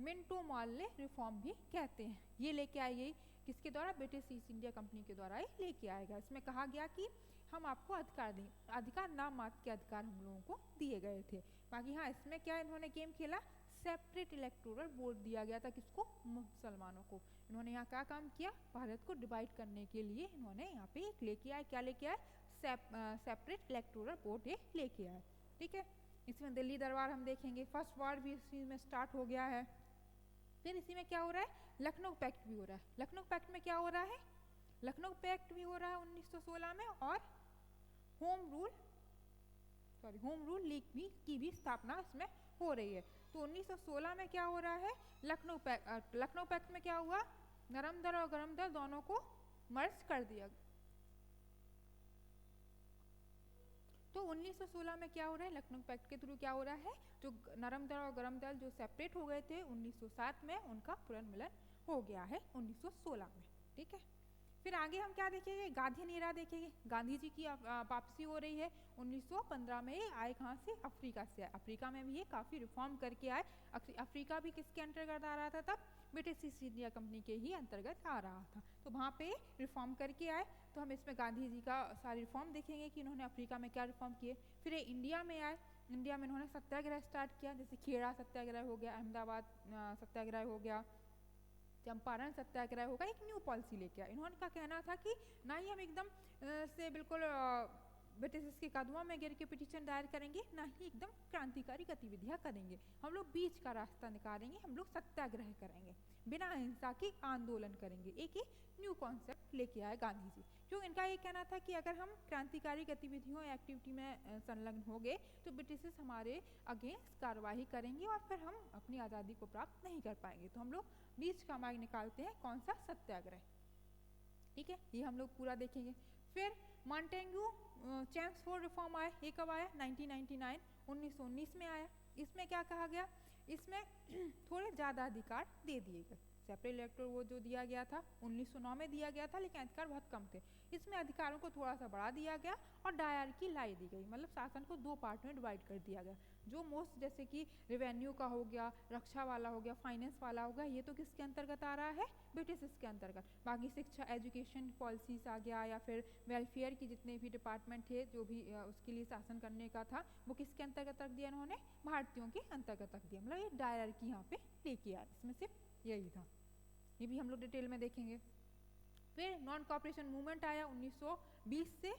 मिंटो मॉर्ले रिफॉर्म भी कहते हैं। ये लेके आई गई किसके द्वारा, ब्रिटिश ईस्ट इंडिया कंपनी के द्वारा ही लेके आएगा। इसमें कहा गया कि हम आपको अधिकार दें, अधिकार नाम मात्र के अधिकार हम लोगों को दिए गए थे। बाकी हाँ, इसमें क्या इन्होंने गेम खेला, सेपरेट इलेक्टोरल बोर्ड दिया गया था, किसको, मुसलमानों को। इन्होंने यहाँ क्या काम किया, भारत को डिवाइड करने के लिए इन्होंने यहाँ पे एक लेके आए, क्या लेके आए, सेपरेट इलेक्टोरल बोर्ड एक लेके आए। ठीक है, इसमें दिल्ली दरबार हम देखेंगे, फर्स्ट वार भी इसी में स्टार्ट हो गया है। फिर इसी में क्या हो रहा है, लखनऊ पैक्ट भी हो रहा है। लखनऊ पैक्ट में क्या हो रहा है, लखनऊ पैक्ट भी हो रहा है 1916 में, और होम रूल लीग भी की भी स्थापना इसमें हो रही है। तो 1916 में क्या हो रहा है, लखनऊ पैक्ट में क्या हुआ, नरम दल और गरम दल दोनों को मर्ज कर दिया। तो 1916 में क्या हो रहा है, लखनऊ पैक्ट के थ्रू क्या हो रहा है, जो नरम दल और गरम दल जो सेपरेट हो गए थे 1907 में, उनका पुनर्मिलन हो गया है 1916 में। ठीक है, फिर आगे हम क्या देखेंगे, गांधी नीरा देखेंगे। गांधी जी की वापसी हो रही है 1915 में। ये आए कहाँ से, अफ्रीका से आए। अफ्रीका में भी ये काफ़ी रिफॉर्म करके आए। अफ्रीका भी किसके अंतर्गत आ रहा था तब, ब्रिटिश ईस्ट इंडिया कंपनी के ही अंतर्गत आ रहा था। तो वहाँ पे रिफॉर्म करके आए। तो हम इसमें गांधी जी का सारी रिफॉर्म देखेंगे कि इन्होंने अफ्रीका में क्या रिफॉर्म किए। फिर ये इंडिया में आए, इंडिया में इन्होंने सत्याग्रह स्टार्ट किया, जैसे खेड़ा सत्याग्रह हो गया, अहमदाबाद सत्याग्रह हो गया, चंपारण सत्याग्रह होगा। एक न्यू पॉलिसी लेके आए। इन्होंने का कहना था कि ना ही हम एकदम से बिल्कुल ब्रिटिश के कदमों में गिर के पिटीशन दायर करेंगे, ना ही एकदम क्रांतिकारी गतिविधियां करेंगे। हम लोग बीच का रास्ता निकालेंगे, हम लोग सत्याग्रह करेंगे, बिना हिंसा के आंदोलन करेंगे। एक न्यू कॉन्सेप्ट लेके आए गांधी जी। क्यों, इनका ये कहना था कि अगर हम क्रांतिकारी गतिविधियों या एक्टिविटी में संलग्न हो गए तो ब्रिटिश हमारे अगेंस्ट कार्रवाई करेंगे और फिर हम अपनी आज़ादी को प्राप्त नहीं कर पाएंगे। तो हम लोग बीच का मार्ग निकालते हैं, कौन सा, सत्याग्रह। ठीक है, ये हम लोग पूरा देखेंगे। फिर मॉन्टेग्यू चैम्सफोर्ड रिफॉर्म आया। ये कब आया, 1999 1919 में आया। इसमें क्या कहा गया, इसमें थोड़े ज़्यादा अधिकार दे दिए गए। सेपरेट इलेक्टोरल वोट जो दिया गया था 1909 में दिया गया था, लेकिन अधिकार बहुत कम थे। इसमें अधिकारों को थोड़ा सा बढ़ा दिया गया और डायरकी लाई दी गई, मतलब शासन को दो पार्ट में डिवाइड कर दिया गया। जो मोस्ट जैसे कि रेवेन्यू का हो गया, रक्षा वाला हो गया, फाइनेंस वाला हो गया, ये तो किसके अंतर्गत आ रहा है, ब्रिटिश के अंतर्गत। बाकी शिक्षा, एजुकेशन पॉलिसीज आ गया, या फिर वेलफेयर की जितने भी डिपार्टमेंट थे जो भी उसके लिए शासन करने का था, वो किसके अंतर्गत रख दिया इन्होंने, भारतीयों के अंतर्गत रख दिया। मतलब ये डायरकी यहाँ पे लेके आया, इसमें सिर्फ यही था। ये भी हम लोग डिटेल में देखेंगे। फिर नॉन कॉपरेशन मूवमेंट आया 1920 से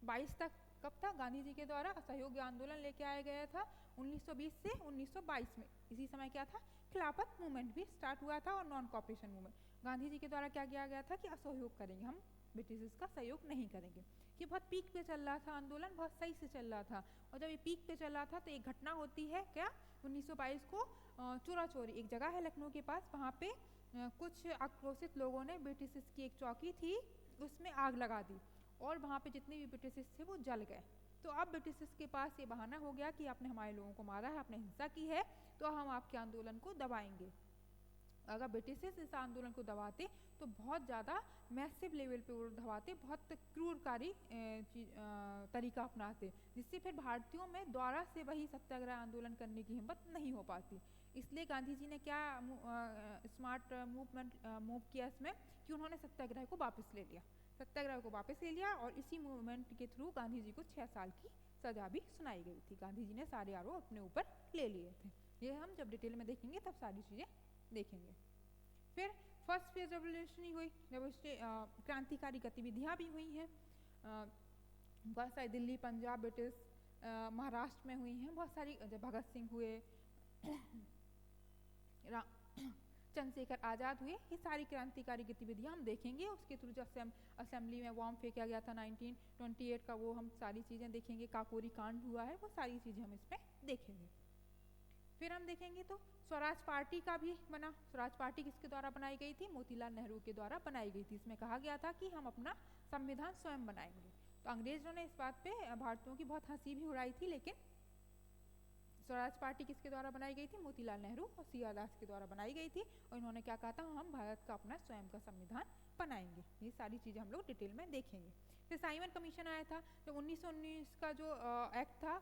22 तक। कब था, गांधी जी के द्वारा असहयोगी आंदोलन लेके आया गया था 1920 से 1922 में। इसी समय क्या था, खिलाफत मूवमेंट भी स्टार्ट हुआ था और non cooperation movement. Gandhi ji के द्वारा क्या किया गया था कि असहयोग करेंगे, हम ब्रिटिश का सहयोग नहीं करेंगे। ये बहुत पीक पे चल रहा था आंदोलन, बहुत सही से चल रहा था। और जब ये पीक पे चल रहा था तो एक घटना होती है क्या, 1922 को चोरा चोरी एक जगह है लखनऊ के पास, वहाँ पे कुछ आक्रोशित लोगों ने ब्रिटिश की एक चौकी थी उसमें आग लगा दी, और वहाँ पे जितने भी ब्रिटिश थे वो जल गए। तो अब ब्रिटिश के पास ये बहाना हो गया कि आपने हमारे लोगों को मारा है, आपने हिंसा की है, तो हम आपके आंदोलन को दबाएंगे। अगर ब्रिटिश इस आंदोलन को दबाते तो बहुत ज़्यादा मैसिव लेवल पे वो दबाते, बहुत क्रूरकारी तरीका अपनाते, जिससे फिर भारतीयों में द्वारा से वही सत्याग्रह आंदोलन करने की हिम्मत नहीं हो पाती। इसलिए गांधी जी ने क्या स्मार्ट मूव किया इसमें कि उन्होंने सत्याग्रह को वापस ले लिया, सत्याग्रह को वापस ले लिया, और इसी मूवमेंट के थ्रू गांधी जी को 6 साल की सजा भी सुनाई गई थी। गांधी जी ने सारे आरोप अपने ऊपर ले लिए थे। ये हम जब डिटेल में देखेंगे तब सारी चीज़ें देखेंगे। फिर फर्स्ट फेज रेवोल्यूशन हुई, क्रांतिकारी गतिविधियाँ भी हुई हैं, बहुत सारी दिल्ली, पंजाब, ब्रिटिश, महाराष्ट्र में हुई हैं बहुत सारी। भगत सिंह हुए, चंद्रशेखर आज़ाद हुए, ये सारी क्रांतिकारी गतिविधियाँ हम देखेंगे। उसके थ्रू जो असेंबली में बॉम्ब फेंका गया था 1928 का, वो हम सारी चीज़ें देखेंगे। काकोरी कांड हुआ है, वो सारी चीज़ें हम इसमें देखेंगे। फिर हम देखेंगे तो स्वराज पार्टी का भी बना। स्वराज पार्टी किसके द्वारा बनाई गई थी, मोतीलाल नेहरू के द्वारा बनाई गई थी। इसमें कहा गया था कि हम अपना संविधान स्वयं बनाएंगे। तो अंग्रेजों ने इस बात पे भारतीयों की बहुत हंसी भी उड़ाई थी, लेकिन स्वराज पार्टी किसके द्वारा बनाई गई थी, मोतीलाल नेहरू और सिया दास के द्वारा बनाई गई थी। और इन्होंने क्या कहा था, हम भारत का अपना स्वयं का संविधान बनाएंगे। ये सारी चीज़ें हम लोग डिटेल में देखेंगे। फिर साइमन कमीशन आया था, तो 1919 का जो एक्ट था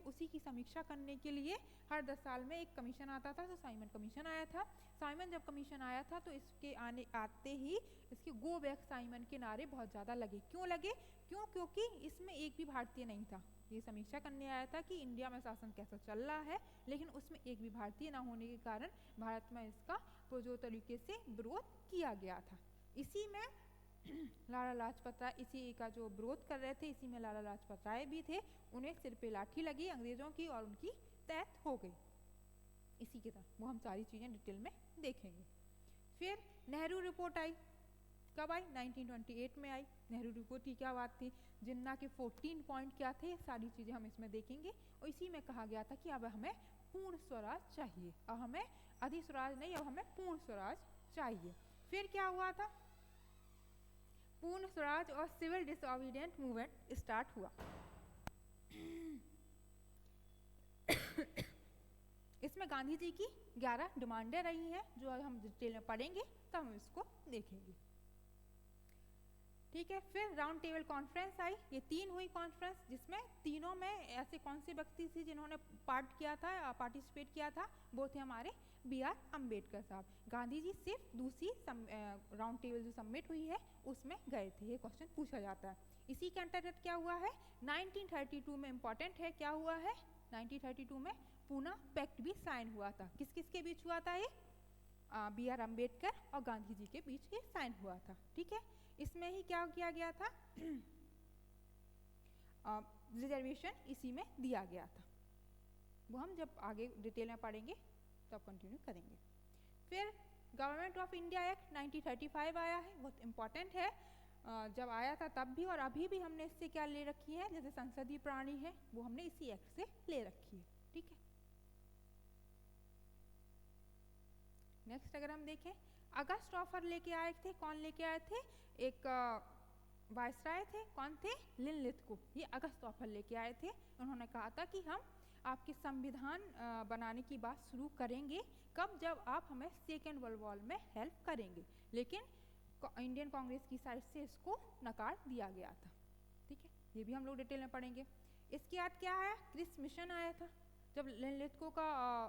उसी की समीक्षा करने के लिए हर 10 साल में एक कमीशन आता था, तो साइमन कमीशन आया था। साइमन जब कमीशन आया था तो इसके आते ही इसके गो बैक साइमन के नारे बहुत ज़्यादा लगे। क्यों लगे, क्योंकि इसमें एक भी भारतीय नहीं था। ये समीक्षा करने आया था कि इंडिया में शासन कैसा चल रहा है, लेकिन उसमें एक भी भारतीय ना होने के कारण भारत में इसका पुरजोर तरीके से विरोध किया गया था। इसी में लाला लाजपत राय इसी का जो विरोध कर रहे थे, इसी में लाला लाजपत राय भी थे। उन्हें सिर पे लाठी लगी अंग्रेजों की और उनकी डेथ हो गई। इसी के साथ वो हम सारी चीज़ें डिटेल में देखेंगे। फिर नेहरू रिपोर्ट आई, कब आई, 1928 में आई। नेहरू रिपोर्ट की क्या बात थी, जिन्ना के 14 पॉइंट क्या थे, सारी चीज़ें हम इसमें देखेंगे। और इसी में कहा गया था कि अब हमें पूर्ण स्वराज चाहिए, अब हमें अधि स्वराज नहीं, अब हमें पूर्ण स्वराज चाहिए। फिर क्या हुआ था, पूर्ण स्वराज और सिविल डिसओबीडिएंट मूवमेंट स्टार्ट हुआ। इसमें गांधी जी की 11 डिमांडें रही हैं, जो हम डिटेल में पढ़ेंगे तब हम इसको देखेंगे। ठीक है। फिर राउंड टेबल कॉन्फ्रेंस आई, ये 3 हुई कॉन्फ्रेंस, जिसमें तीनों में ऐसे कौन से व्यक्ति थे जिन्होंने पार्टिसिपेट किया था, वो थे हमारे BR अम्बेडकर साहब। गांधी जी सिर्फ दूसरी राउंड टेबल जो सबमिट हुई है उसमें गए थे। ये क्वेश्चन पूछा जाता है। इसी के अंतर्गत क्या हुआ है, 1932 में इम्पॉर्टेंट है, क्या हुआ है, 1932 में पूना पैक्ट भी साइन हुआ था। किस किस के बीच हुआ था ये, BR अम्बेडकर और गांधी जी के बीच ये साइन हुआ था। ठीक है। इसमें ही क्या किया गया था, रिजर्वेशन इसी में दिया गया था। वो हम जब आगे डिटेल में पढ़ेंगे तब कंटिन्यू करेंगे। फिर गवर्नमेंट ऑफ इंडिया एक्ट 1935 आया है, बहुत इम्पॉर्टेंट है। जब आया था तब भी और अभी भी हमने इससे क्या ले रखी है, जैसे संसदीय प्राणी है वो हमने इसी एक्ट से ले रखी है। ठीक है। नेक्स्ट अगर हम देखें, अगस्त ऑफर लेके आए थे, कौन लेके आए थे, एक वायसराय थे, कौन थे? लिनलिथ को ये अगस्त ऑफर लेके आए थे। उन्होंने कहा था कि हम आपके संविधान बनाने की बात शुरू करेंगे कब? जब आप हमें सेकेंड वर्ल्ड वॉर में हेल्प करेंगे। लेकिन इंडियन कांग्रेस की साइड से इसको नकार दिया गया था। ठीक है, ये भी हम लोग डिटेल में पढ़ेंगे। इसके बाद क्या आया? क्रिस मिशन आया था। जब लिनलिथको का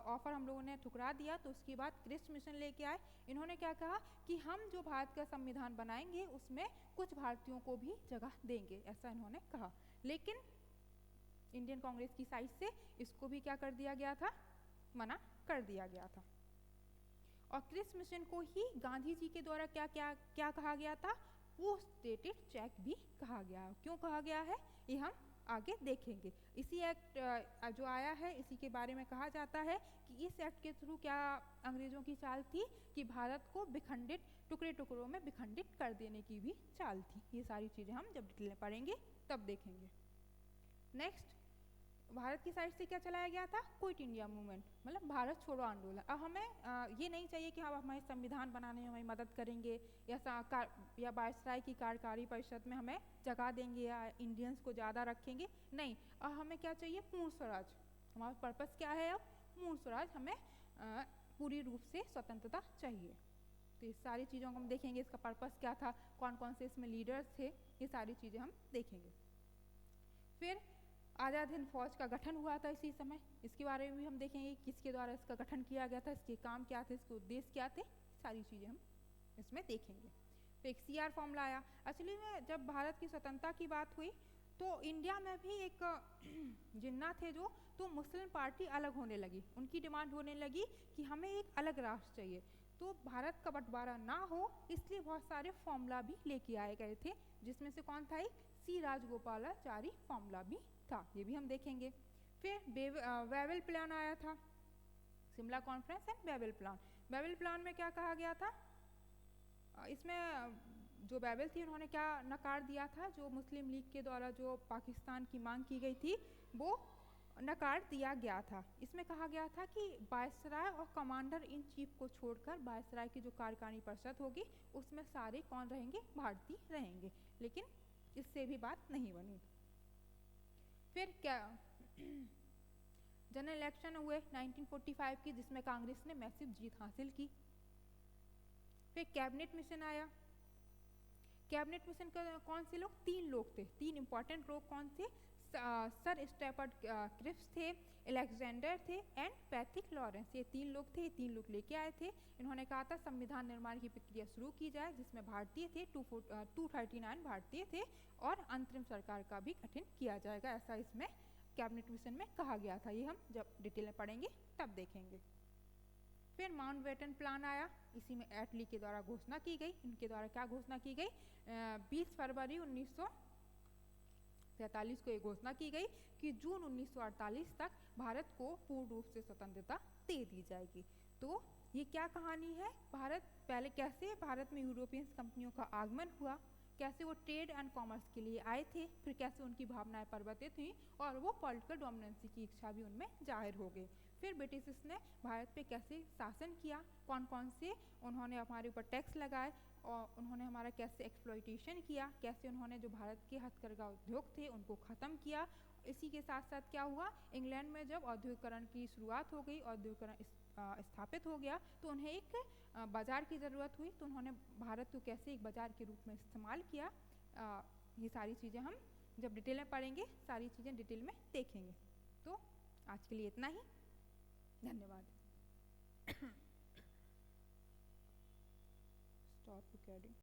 ऑफर हम लोगों ने ठुकरा दिया तो उसके बाद क्रिस मिशन लेके आए। इन्होंने क्या कहा कि हम जो भारत का संविधान बनाएंगे उसमें कुछ भारतीयों को भी जगह देंगे, ऐसा इन्होंने कहा। लेकिन इंडियन कांग्रेस की साइड से इसको भी क्या कर दिया गया था? मना कर दिया गया था। और क्रिस मिशन को ही गांधी जी के द्वारा क्या क्या क्या कहा गया था? पोस्ट डेटेड चेक भी कहा गया। क्यों कहा गया है ये हम आगे देखेंगे। इसी एक्ट जो आया है इसी के बारे में कहा जाता है कि इस एक्ट के थ्रू क्या अंग्रेजों की चाल थी कि भारत को विखंडित टुकड़े टुकड़ों में विखंडित कर देने की भी चाल थी। ये सारी चीज़ें हम जब डिटेल में पढ़ेंगे तब देखेंगे। नेक्स्ट, भारत की साइड से क्या चलाया गया था? क्विट इंडिया मूवमेंट, मतलब भारत छोड़ो आंदोलन। अब हमें ये नहीं चाहिए कि आप हमारे संविधान बनाने में हमारी मदद करेंगे या वायसराय की कार्यकारी परिषद में हमें जगह देंगे या इंडियंस को ज़्यादा रखेंगे। नहीं, अब हमें क्या चाहिए? पूर्ण स्वराज। हमारा पर्पस क्या है? अब पूर्ण स्वराज, हमें पूरी रूप से स्वतंत्रता चाहिए। तो ये सारी चीज़ों को हम देखेंगे, इसका पर्पस क्या था, कौन कौन से इसमें लीडर्स थे, ये सारी चीज़ें हम देखेंगे। फिर आज़ाद हिंद फौज का गठन हुआ था इसी समय, इसके बारे में भी हम देखेंगे किसके द्वारा इसका गठन किया गया था, इसके काम क्या थे, इसके उद्देश्य क्या थे, सारी चीज़ें हम इसमें देखेंगे। फिर एक CR फॉर्मूला आया। एक्चुअली में जब भारत की स्वतंत्रता की बात हुई तो इंडिया में भी एक जिन्ना थे जो, तो मुस्लिम पार्टी अलग होने लगी। उनकी डिमांड होने लगी कि हमें एक अलग राष्ट्र चाहिए, तो भारत का बंटवारा ना हो इसलिए बहुत सारे फॉर्मूला भी लेके आए गए थे, जिसमें से कौन था? एक C राजगोपालाचारी फॉर्मूला भी था, ये भी हम देखेंगे। फिर वेवेल प्लान आया था, Shimla conference and Wavell plan. Wavell plan में क्या कहा गया था? इसमें जो वेवेल थी उन्होंने क्या नकार दिया था? जो मुस्लिम लीग के द्वारा जो पाकिस्तान की मांग की गई थी वो नकार दिया गया था। इसमें कहा गया था कि वायसराय और कमांडर इन चीफ को छोड़कर वायसराय की जो कार्यकारिणी परिषद होगी उसमें सारे कौन रहेंगे? भारतीय रहेंगे। लेकिन इससे भी बात नहीं बनी। फिर क्या जनरल इलेक्शन हुए 1945 की, जिसमें कांग्रेस ने मैसिव जीत हासिल की। फिर कैबिनेट मिशन आया। कैबिनेट मिशन का कौन से लोग? 3 लोग थे, 3 इंपॉर्टेंट लोग कौन थे? सर स्टैफर्ड क्रिप्स थे, अलेक्जेंडर थे एंड पैट्रिक लॉरेंस। ये 3 लोग थे, ये 3 लोग लेके आए थे। इन्होंने कहा था संविधान निर्माण की प्रक्रिया शुरू की जाए, जिसमें भारतीय थे 239 भारतीय थे और अंतरिम सरकार का भी गठन किया जाएगा, ऐसा इसमें कैबिनेट मिशन में कहा गया था। ये हम जब डिटेल में पढ़ेंगे तब देखेंगे। फिर माउंटबेटन प्लान आया, इसी में एटली के द्वारा घोषणा की गई। इनके द्वारा क्या घोषणा की गई? 20 फरवरी 1943 को ये घोषणा की गई कि जून 1948 तक भारत को पूर्ण रूप से स्वतंत्रता दे दी जाएगी। तो ये क्या कहानी है? भारत पहले कैसे भारत में यूरोपियन कंपनियों का आगमन हुआ, कैसे वो ट्रेड एंड कॉमर्स के लिए आए थे, फिर कैसे उनकी भावनाएं परिवर्तित हुई और वो पॉलिटिकल डोमिनेंसी की इच्छा भी उनमें जाहिर हो गई। फिर ब्रिटिशर्स ने भारत पे कैसे शासन किया, कौन कौन से उन्होंने हमारे ऊपर टैक्स लगाए और उन्होंने हमारा कैसे एक्सप्लॉइटेशन किया, कैसे उन्होंने जो भारत के हथकरघा उद्योग थे उनको ख़त्म किया। इसी के साथ साथ क्या हुआ? इंग्लैंड में जब औद्योगिकरण की शुरुआत हो गई, औद्योगिकरण स्थापित हो गया, तो उन्हें एक बाज़ार की ज़रूरत हुई, तो उन्होंने भारत को कैसे एक बाज़ार के रूप में इस्तेमाल किया। ये सारी चीज़ें हम जब डिटेल में पढ़ेंगे सारी चीज़ें डिटेल में देखेंगे। तो आज के लिए इतना ही, धन्यवाद। Stop recording.